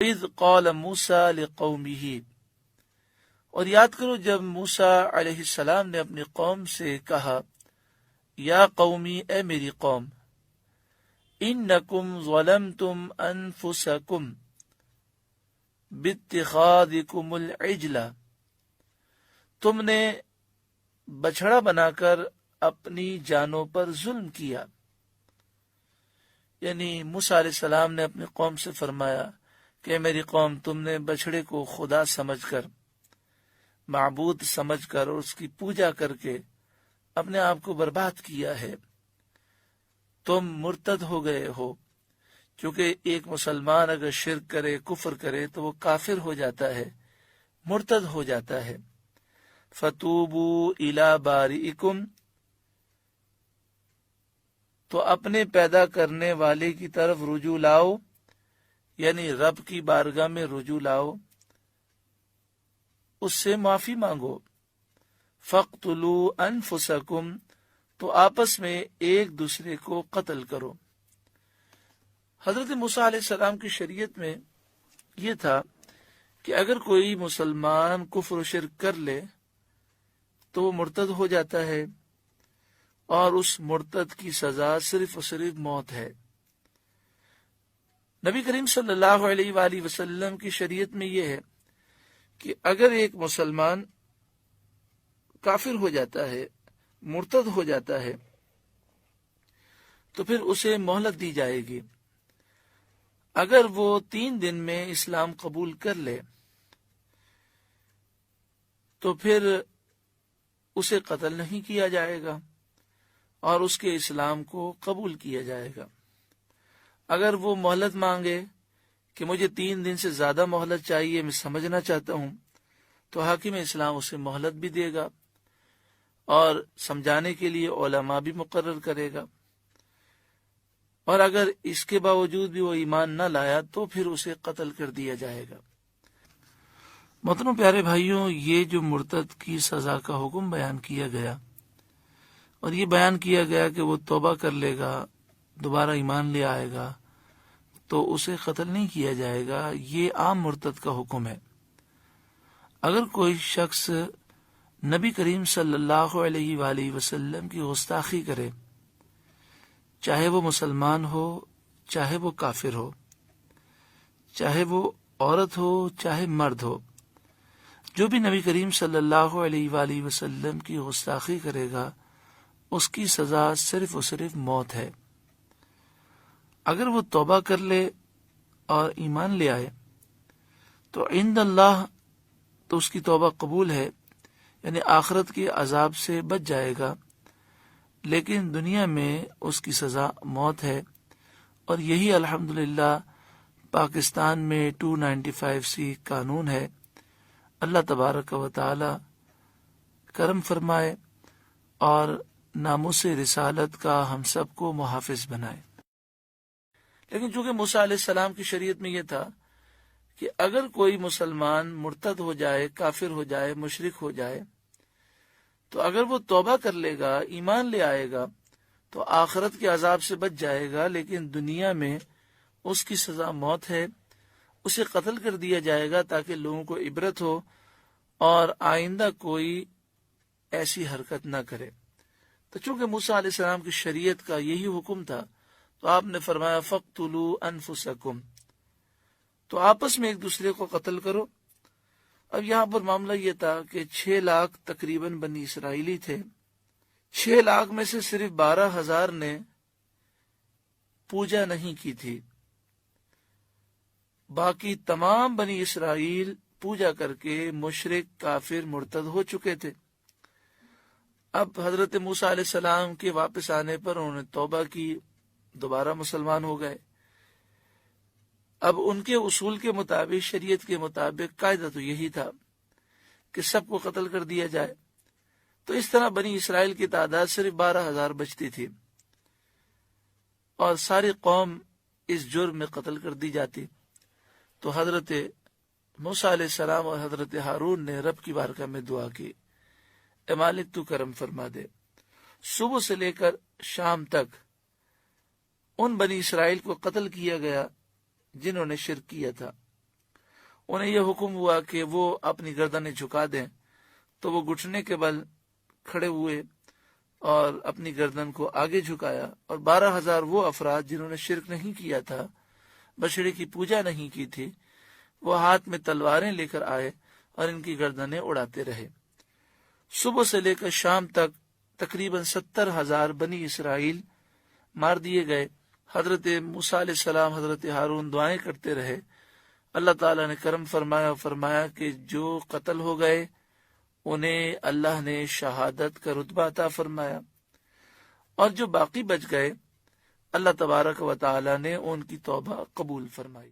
اذ قال موسیٰ لقومہ، اور یاد کرو جب موسیٰ علیہ السلام نے اپنی قوم سے کہا، یا قومی، اے میری قوم، انکم ظلمتم انفسکم باتخاذکم العجل، تم نے بچھڑا بنا کر اپنی جانوں پر ظلم کیا۔ یعنی موسیٰ علیہ السلام نے اپنی قوم سے فرمایا کہ میری قوم، تم نے بچھڑے کو خدا سمجھ کر، معبود سمجھ کر اور اس کی پوجا کر کے اپنے آپ کو برباد کیا ہے، تم مرتد ہو گئے ہو۔ کیونکہ ایک مسلمان اگر شرک کرے، کفر کرے تو وہ کافر ہو جاتا ہے، مرتد ہو جاتا ہے۔ فتوبوا الی بارئکم، تو اپنے پیدا کرنے والے کی طرف رجوع لاؤ، یعنی رب کی بارگاہ میں رجوع لاؤ، اس سے معافی مانگو۔ فاقتلوا انفسکم، تو آپس میں ایک دوسرے کو قتل کرو۔ حضرت موسیٰ علیہ السلام کی شریعت میں یہ تھا کہ اگر کوئی مسلمان کفر و شرک کر لے تو وہ مرتد ہو جاتا ہے، اور اس مرتد کی سزا صرف اور صرف موت ہے۔ نبی کریم صلی اللہ علیہ وآلہ وسلم کی شریعت میں یہ ہے کہ اگر ایک مسلمان کافر ہو جاتا ہے، مرتد ہو جاتا ہے، تو پھر اسے مہلت دی جائے گی۔ اگر وہ 3 دن میں اسلام قبول کر لے تو پھر اسے قتل نہیں کیا جائے گا اور اس کے اسلام کو قبول کیا جائے گا۔ اگر وہ مہلت مانگے کہ مجھے 3 دن سے زیادہ مہلت چاہیے، میں سمجھنا چاہتا ہوں، تو حاکم اسلام اسے مہلت بھی دے گا اور سمجھانے کے لیے علماء بھی مقرر کرے گا، اور اگر اس کے باوجود بھی وہ ایمان نہ لایا تو پھر اسے قتل کر دیا جائے گا۔ محترم پیارے بھائیوں، یہ جو مرتد کی سزا کا حکم بیان کیا گیا، اور یہ بیان کیا گیا کہ وہ توبہ کر لے گا، دوبارہ ایمان لے آئے گا تو اسے قتل نہیں کیا جائے گا، یہ عام مرتد کا حکم ہے۔ اگر کوئی شخص نبی کریم صلی اللہ علیہ وآلہ وسلم کی گستاخی کرے، چاہے وہ مسلمان ہو، چاہے وہ کافر ہو، چاہے وہ عورت ہو، چاہے مرد ہو، جو بھی نبی کریم صلی اللہ علیہ وآلہ وسلم کی گستاخی کرے گا، اس کی سزا صرف اور صرف موت ہے۔ اگر وہ توبہ کر لے اور ایمان لے آئے تو عند اللہ تو اس کی توبہ قبول ہے، یعنی آخرت کے عذاب سے بچ جائے گا، لیکن دنیا میں اس کی سزا موت ہے۔ اور یہی الحمدللہ پاکستان میں 295C قانون ہے۔ اللہ تبارک و تعالی کرم فرمائے اور ناموس رسالت کا ہم سب کو محافظ بنائے۔ لیکن چونکہ موسیٰ علیہ السلام کی شریعت میں یہ تھا کہ اگر کوئی مسلمان مرتد ہو جائے، کافر ہو جائے، مشرک ہو جائے، تو اگر وہ توبہ کر لے گا، ایمان لے آئے گا تو آخرت کے عذاب سے بچ جائے گا، لیکن دنیا میں اس کی سزا موت ہے، اسے قتل کر دیا جائے گا تاکہ لوگوں کو عبرت ہو اور آئندہ کوئی ایسی حرکت نہ کرے۔ تو چونکہ موسیٰ علیہ السلام کی شریعت کا یہی حکم تھا تو آپ نے فرمایا فَاقْتُلُوا أَنفُسَكُمْ، تو آپس میں ایک دوسرے کو قتل کرو۔ اب یہاں پر معاملہ یہ تھا کہ 6 لاکھ تقریباً بنی اسرائیلی تھے، 6 لاکھ میں سے صرف 12,000 نے پوجا نہیں کی تھی، باقی تمام بنی اسرائیل پوجا کر کے مشرک، کافر، مرتد ہو چکے تھے۔ اب حضرت موسیٰ علیہ السلام کے واپس آنے پر انہوں نے توبہ کی، دوبارہ مسلمان ہو گئے۔ اب ان کے اصول کے مطابق، شریعت کے مطابق قاعدہ تو یہی تھا کہ سب کو قتل کر دیا جائے، تو اس طرح بنی اسرائیل کی تعداد صرف 12,000 بچتی تھی اور ساری قوم اس جرم میں قتل کر دی جاتی۔ تو حضرت موسیٰ علیہ السلام اور حضرت ہارون نے رب کی بارگاہ میں دعا کی، اے مالک تو کرم فرما دے۔ صبح سے لے کر شام تک ان بنی اسرائیل کو قتل کیا گیا جنہوں نے شرک کیا تھا۔ انہیں یہ حکم ہوا کہ وہ اپنی گردنیں جھکا دیں، تو وہ گھٹنے کے بل کھڑے ہوئے اور اپنی گردن کو آگے جھکایا، اور 12,000 وہ افراد جنہوں نے شرک نہیں کیا تھا، بچڑے کی پوجا نہیں کی تھی، وہ ہاتھ میں تلواریں لے کر آئے اور ان کی گردنیں اڑاتے رہے۔ صبح سے لے کر شام تک تقریباً 70,000 بنی اسرائیل مار دیے گئے۔ حضرت موسیٰ علیہ السلام، حضرت ہارون دعائیں کرتے رہے۔ اللہ تعالیٰ نے کرم فرمایا اور فرمایا کہ جو قتل ہو گئے انہیں اللہ نے شہادت کا رتبہ عطا فرمایا، اور جو باقی بچ گئے اللہ تبارک و تعالیٰ نے ان کی توبہ قبول فرمائی۔